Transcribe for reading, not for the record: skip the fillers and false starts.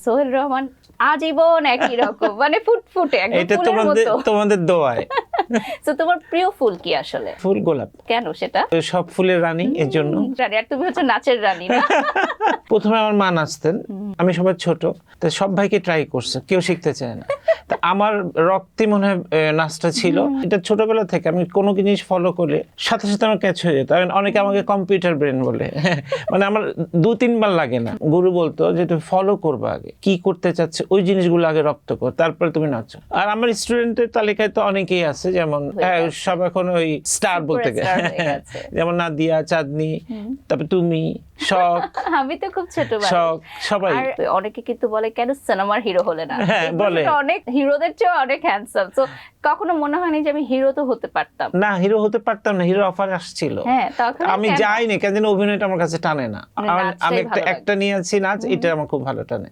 সোহেল রহমান আজীবন একই রকম, মানে ফুটফুটে একদম এটা ফুলের মতো। তোমাদের দোয়ায়। তো তোমার প্রিয় ফুল কি আসলে? ফুল গোলাপ। কেন সেটা? সব ফুলের রানী, এর জন্য। রানী, আর তুমি হচ্ছে নাচের রানী না? প্রথমে আমার মা নাচতেন, আমি সবার ছোট, তো সব ভাইকে ট্রাই করছে, কেউ শিখতে চায় না। তা আমার রক্তে মনে হয় নাচটা ছিল। এটা ছোটবেলা থেকে আমি কোনো জিনিস ফলো করলে সাথে সাথে আমার ক্যাচ হয়ে যেত। অনেকে আমাকে কম্পিউটার ব্রেন বলে, মানে আমার 2-3 বার লাগে না। গুরু বলতো যে তুমি ফলো করবে, আগে কি করতে চাচ্ছে ওই জিনিসগুলো আগে রপ্ত কর, তারপরে তুমি নাচো। আর আমার স্টুডেন্টের তালিকায় তো অনেকেই আছে, যেমন সব এখন ওই স্টার বলতে গেলে, যেমন নাদিয়া, চাঁদনি, তারপর তুমি, শখ। আমি তো খুব ছোট, শখ, সবাই। আর অনেকে কিন্তু বলে কেন সিনেমার হিরো হলে না? হ্যাঁ, বলে অনেক হিরোদের চেয়ে অনেক হ্যান্ডসাম। তো কখনো মনে হয়নি যে আমি হিরো তো হতে পারতাম? না, হিরো হতে পারতাম না, হিরো অফার আসছিল। হ্যাঁ, তখন আমি যাইনি, কেন জানি অভিনয়টা আমার কাছে টানে না। মানে আমি নাচটাই ভালো লাগে। একটা নিয়েছি নাচ, এটা আমার খুব ভালো টানে।